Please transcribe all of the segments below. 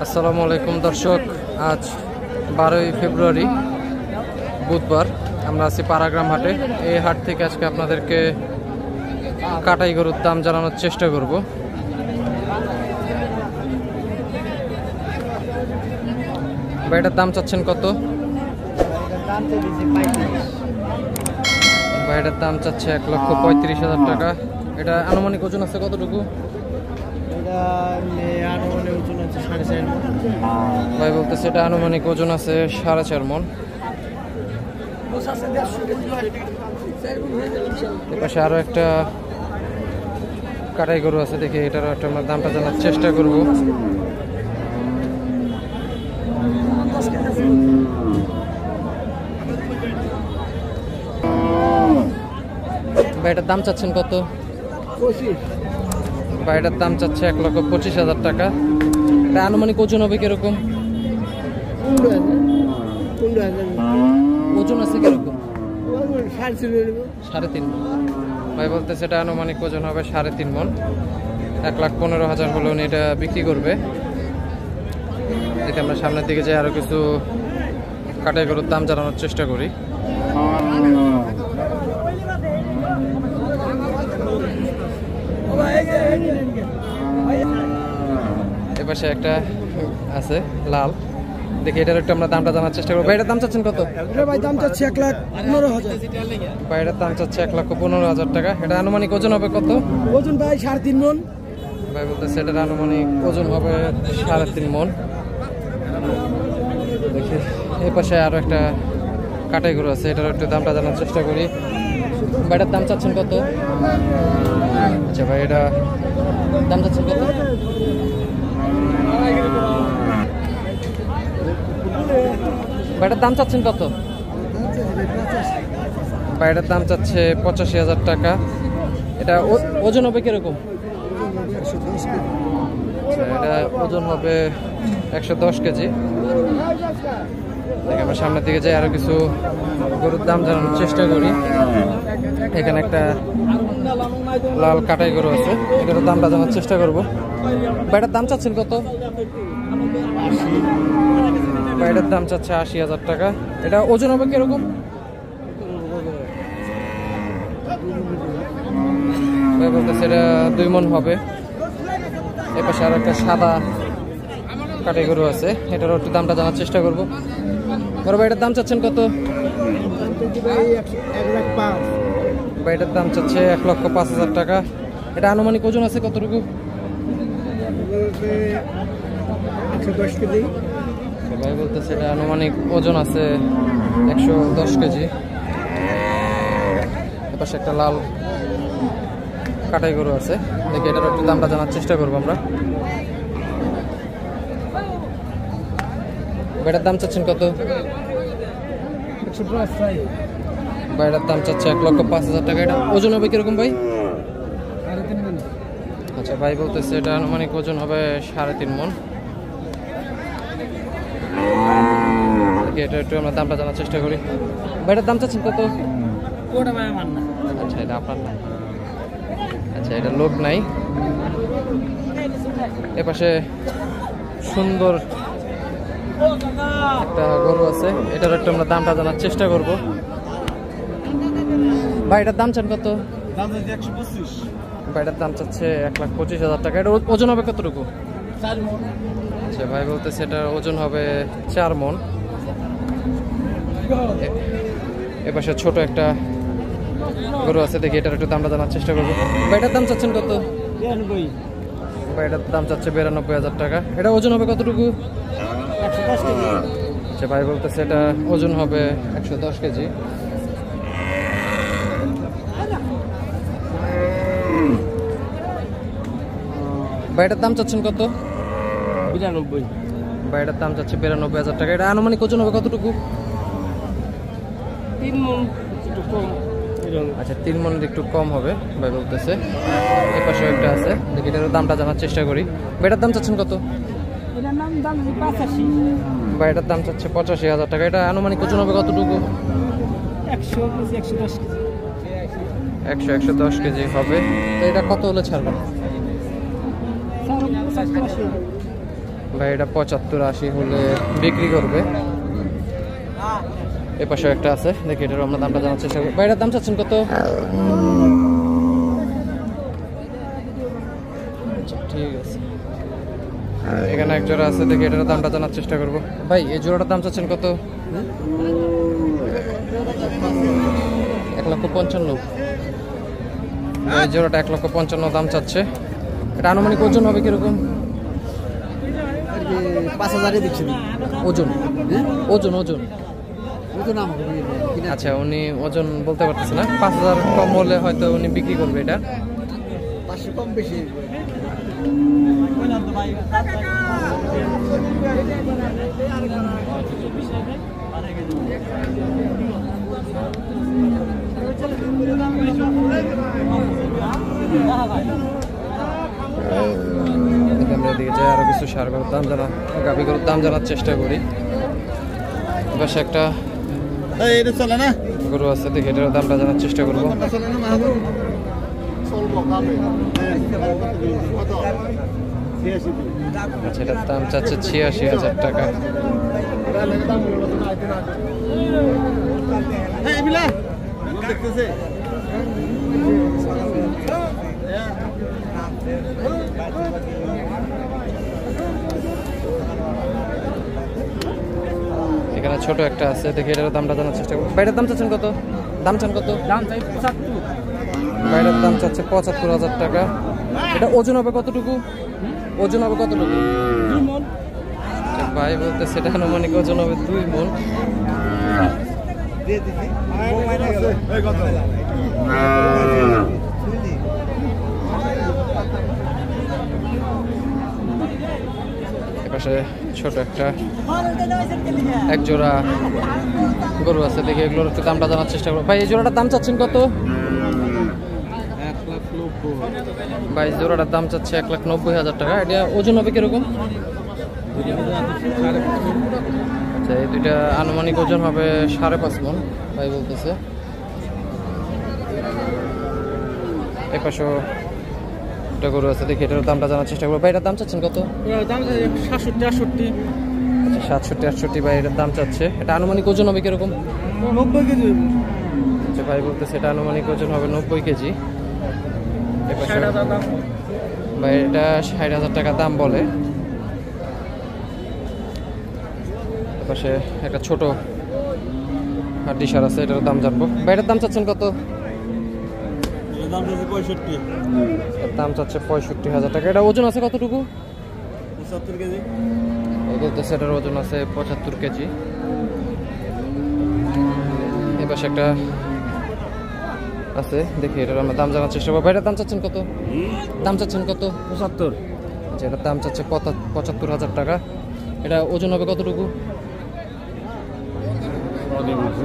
আসসালামু আলাইকুম দর্শক, আজ 12ই ফেব্রুয়ারি বুধবার। আমরা আছি পাড়াগ্রাম হাটে। এই হাট থেকে আজকে আপনাদেরকে কাটাই গরুর দাম জানানোর চেষ্টা করব। ভাইটার দাম চাচ্ছেন কত? ভাইটার দাম চাচ্ছে 1,35,000 টাকা। এটা আনুমানিক ওজন আছে কতটুকু? ভাই বলতেছে এটা আনুমানিক ওজন আছে 4.5 মণ। এপাশে আরো একটা কাটাই গরু আছে, দেখি এটারও একটা আমরা দামটা জানার চেষ্টা করব। ভাই এটার দাম চাচ্ছেন কত? ভাইটার দাম চাচ্ছে 1,25,000 টাকা। এটা আনুমানিক ওজন হবে কিরকম? ওজন আছে কিরকম? 3.5 মণ। ভাই বলতেছে এটা আনুমানিক ওজন হবে 3.5 মণ। 1,15,000 হলে উনি এটা বিক্রি করবে। দেখে আমরা সামনের দিকে যাই, আরো কিছু কাটাই গরুর দাম জানানোর চেষ্টা করি। এপাশে একটা আছে লাল, দেখি এটার একটু আমরা দামটা জানার চেষ্টা করবো। ভাইটার দাম চাচ্ছেন কত? ভাই দাম চাচ্ছে 1,15,000। ভাইটার দাম চাচ্ছে 1,15,000 টাকা। এটা আনুমানিক ওজন হবে কত? ওজন ভাই 3.5 মণ। ভাই বলতেছে এটার আনুমানিক ওজন হবে 3.5 মণ। দেখি এই পাশে আরো একটা কাটাই গরু আছে, এটার একটু দামটা জানার চেষ্টা করি। ভাইটার দাম চাচ্ছেন কত? আচ্ছা ভাই এটা দাম চাচ্ছেন কত? ভাইটার দাম চাচ্ছেন কত? ভাইটার দাম চাচ্ছে 85,000 টাকা। এটা ওজন হবে কিরকম? এটা ওজন হবে 110 কেজি। আমরা সামনের দিকে যাই, আরো কিছু গরুর দাম জানানোর চেষ্টা করি। এখানে একটা লাল কাটাই গরু আছে, এটার দামটা জানার চেষ্টা করব। ভাইটার দাম চাচ্ছেন কত? ভাইটার দাম চাচ্ছে 80,000 টাকা। এটা ওজন হবে কিরকম? ভাই বলতেছে এটা 2 মণ হবে। এ পাশে আর একটা সাদা কাটাই গরু আছে, এটারও একটু দামটা জানার চেষ্টা করবো। বড় ভাইটার দাম চাচ্ছেন কত? ভাইটার দাম চাচ্ছে 1,05,000 টাকা। এটা আনুমানিক ওজন আছে কতটুকু? 110 কেজি। ভাই বলতেছে এটা আনুমানিক ওজন আছে 110 কেজি। এপাশে একটা লাল কাটাই গরু আছে, দেখি এটার একটু দামটা জানার চেষ্টা করবো আমরা। ভাইটার দাম চাচ্ছেন কত? ভাইটার দাম চাচ্ছে 1,05,000 টাকা। এটা ওজন হবে কিরকম ভাই? আচ্ছা ভাই বলতেছে এটা আনুমানিক ওজন হবে 3.5 মণ। এটা একটু আমরা দামটা জানার চেষ্টা করি। ভাইটার দাম চাচ্ছেন কত? আচ্ছা এটা আপনার না, আচ্ছা এটা লোক নাই। এপাশে সুন্দর একটা গরু আছে, এটার একটু আমরা দামটা জানার চেষ্টা করব। ভাইটার দাম চান কত? ভাইটার দাম চাচ্ছে 1,25,000 টাকা। এটা ওজন হবে কতটুকু? আচ্ছা ভাই বলতেছে এটার ওজন হবে 4 মণ। এপাশে ছোট একটা গরু আছে, দেখি এটার একটু দামটা জানার চেষ্টা করবো। ভাইটার দাম চাচ্ছেন কত? ভাইটার দাম চাচ্ছে 92,000 টাকা। এটা ওজন হবে কতটুকু? 110 কেজি। আচ্ছা ভাই বলতেছে এটা ওজন হবে 110 কেজি। ভাইটার দাম চাচ্ছেন কত? 92। ভাইটার দাম চাচ্ছে 92,000 টাকা। এটা আনুমানিক ওজন হবে কতটুকু? 3 মণ। আচ্ছা 3 মণের একটু কম হবে ভাই বলতেছে। এই পাশে একটা আছে, দেখি এটার দামটা জানার চেষ্টা করি। ভাইটার দাম চাচ্ছেন কত? ভাইটার দাম চাচ্ছে 85,000 টাকা। এটা আনুমানিক ওজন হবে কতটুকু? 100-110 কেজি হবে। তো এটা কত হলে ছাড়বেন? ভাই এটা 75-80 হলে বিক্রি করবে। এ পাশে একটা আছে, দেখি এটার আমরা দামটা জানার চেষ্টা করি। ভাই এটার দাম চাচ্ছেন কত? ঠিক আছে, এখানে এক জোড়া আছে, দেখি এটার দামটা জানার চেষ্টা করবো। ভাই এই জোড়াটার দাম চাচ্ছেন কত? 1,55,000। এই জোড়াটা 1,55,000 দাম চাচ্ছে। এটা আনুমানিক ওজন হবে কিরকম? 5,000 দিচ্ছি। ওজন ওজন ওজন ওজন আচ্ছা, উনি ওজন বলতে পারতেছে না। 5,000 কম হলে হয়তো উনি বিক্রি করবে এটা। 500 কম বেশি। আমরা দিকে যাই, আরো কিছু সার গরুর দাম জানা, গাভী গরুর দাম জানার চেষ্টা করি। বেশ একটা চলে না গরু আছে, দেখি এটার দামটা জানার চেষ্টা করবো। আচ্ছা, এটার দাম চাচ্ছে 86,000 টাকা। এখানে ছোট একটা আছে, দেখি এটার দামটা জানার চেষ্টা করবো। বাইরের দাম চাচ্ছেন কত? দাম চান কত? দাম চাই 75। বাইরের দাম চাচ্ছে 75,000 টাকা। এটা ওজন হবে কতটুকু? ওজন হবে কতটুকু? আচ্ছা, ভাই বলতে সেটা আনুমানিক ওজন হবে 2 মণ। এপাশে ছোট একটা এক জোড়া গরু আছে, দেখি এগুলোর একটু দামটা জানার চেষ্টা করবো। ভাই এই জোড়াটার দাম চাচ্ছেন কত? 1,90,000। ভাই জোড়াটার দাম চাচ্ছে 1,90,000 টাকা। এটা ওজন হবে কিরকম? আচ্ছা, এই দুইটা আনুমানিক ওজন হবে 5.5 মণ ভাই বলতেছে। এপাশেও একটা গরু আছে, দেখি এটার দামটা জানার চেষ্টা করবো। ভাই এটার দাম চাচ্ছেন কত? দাম 67-68। আচ্ছা, 67-68 ভাই এটার দাম চাচ্ছে। এটা আনুমানিক ওজন হবে কিরকম? 90 কেজি। আচ্ছা, ভাই বলতেছে এটা আনুমানিক ওজন হবে 90 কেজি। ভাই এটা 60,000 টাকা দাম বলে। পাশে একটা ছোট হাড্ডি সার আছে, এটার দাম জানবো। ভাই এটার দাম চাচ্ছেন কত? দাম 65। এর দাম চাচ্ছে 65,000 টাকা। এটা ওজন আছে কতটুকু? 75 কেজি। বলতেছে এটার ওজন আছে 75 কেজি। এই পাশে একটা আছে, দেখি এটার আমরা দাম জানার চেষ্টা করবো। ভাই এটার দাম চাচ্ছেন কত? দাম চাচ্ছেন কত? 75। আচ্ছা, এটার দাম চাচ্ছে 75,000 টাকা। এটা ওজন হবে কতটুকু? আচ্ছা,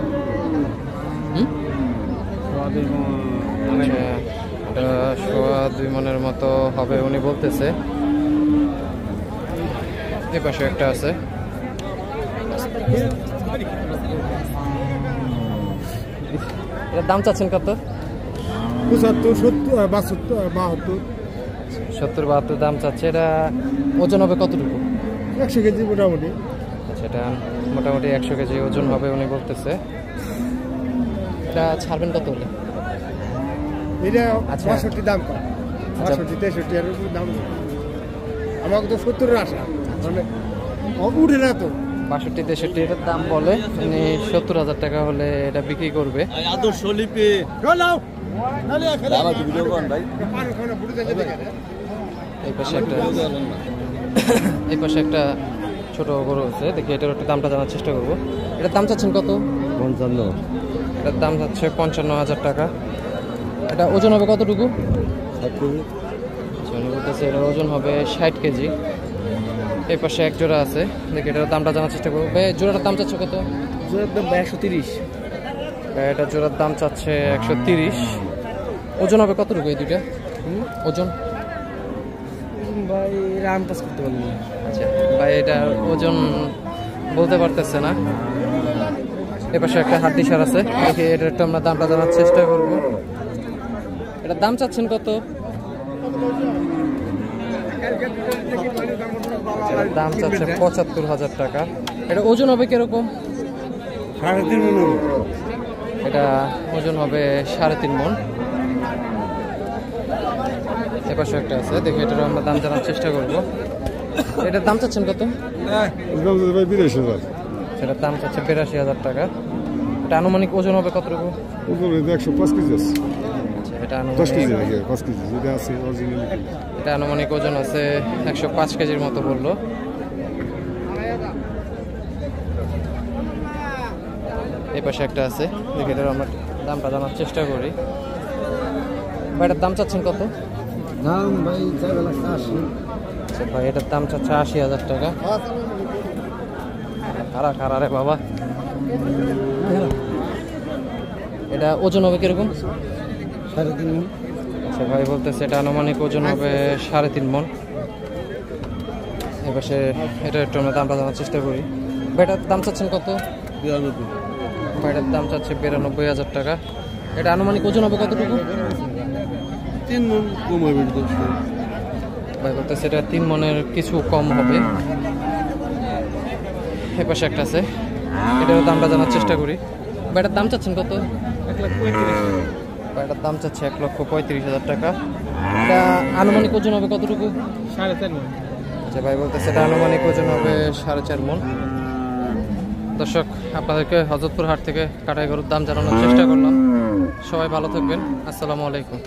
এটা 2.5 মণের মতো হবে উনি বলতেছে। এ পাশে একটা আছে, এটার দাম চাচ্ছেন কত? 70-72 দাম চাচ্ছে। এটা ওজন হবে কতটুকু? 100 কেজি মোটামুটি। আচ্ছা, এটা মোটামুটি 100 কেজি ওজন হবে উনি বলতেছে। এটা ছাড়বেন কত হলে? এটা আচ্ছা। 65 দাম কম। 65-63 এর উপর দাম। আমাকে তো 70 এর আশা, মানে উঠে না তো। 62-63 এর দাম বলে, উনি 70,000 টাকা হলে এটা বিক্রি করবে। আদর্শ লিপি নাও নালে ফেলা দাদা ভিডিও কোন ভাই পানি খানা বুড়ি যাচ্ছে দেখেন। এই পাশে একটা ছোট গরু আছে, দেখি এটার একটু দামটা জানার চেষ্টা করবো। এটার দাম চাচ্ছেন কত? 55। এটার দাম চাচ্ছে 55,000 টাকা। এটা ওজন হবে কতটুকু? 60 কেজি। উনি বলতেছে এটার ওজন হবে 60 কেজি। এই পাশে এক জোড়া আছে, দেখি এটার দামটা জানার চেষ্টা করবো। ভাই জোড়াটার দাম চাচ্ছে কত? জোড়ার দাম 130। এটা জোড়ার দাম চাচ্ছে 130। ওজন হবে কতটুকু এই দুইটা? ওজন ভাই রাম পাস করতে পারবো না। আচ্ছা, ভাই এটা ওজন বলতে পারতেছে না। এপাশে একটা হাড্ডি সার আছে, দেখি এটার একটু আমরা দামটা জানার চেষ্টা করবো। এটার দাম চাচ্ছেন কত? এটার দাম চাচ্ছে ৭৫,০০০ টাকা। এটা ওজন হবে কিরকম? 3.5 মণ। এটা ওজন হবে 3.5 মণ। এপাশে একটা আছে, দেখি এটার আমরা দাম জানার চেষ্টা করবো। এটার দাম চাচ্ছেন কত? সেটার দাম চাচ্ছে ৮২,০০০ টাকা। এটা আনুমানিক ওজন হবে কতটুকু? 105 কেজি আছে। এটা 10 কেজি আনুমানিক নাকি 5 কেজি যেটা আছে অরিজিনাল। এটা আনুমানিক ওজন আছে 105 কেজির মতো বললো। এই পাশে একটা আছে, দেখি এটার আমরা দামটা জানার চেষ্টা করি। ভাই এটার দাম চাচ্ছেন কত? দাম ভাই 4,80,000। আচ্ছা ভাই এটার দাম চাচ্ছে ৮০,০০০ টাকা। খারা খারা রে বাবা। এটা ওজন হবে কিরকম? 3.5 মণ। আচ্ছা ভাই বলতেছে এটা আনুমানিক ওজন হবে 3.5 মণ। এপাশে এটা একটু আমরা দামটা জানার চেষ্টা করি। ভাইটার দাম চাচ্ছেন কত? 92। ভাইটার দাম চাচ্ছে ৯২,০০০ টাকা। এটা আনুমানিক ওজন হবে কতটুকু? 3 মণ কম হবে। ভাই বলতেছে এটা 3 মণের কিছু কম হবে। এপাশে একটা আছে, এটার দামটা জানার চেষ্টা করি। ভাইটার দাম চাচ্ছেন কত? 1,35,000। ভাইটার দাম চাচ্ছে ১,৩৫,০০০ টাকা। এটা আনুমানিক ওজন হবে কতটুকু? 4.5 মণ। আচ্ছা ভাই বলতেছে এটা আনুমানিক ওজন হবে 4.5 মণ। দর্শক, আপনাদেরকে হযরতপুর হাট থেকে কাটাই গরুর দাম জানানোর চেষ্টা করলাম। সবাই ভালো থাকবেন। আসসালামু আলাইকুম।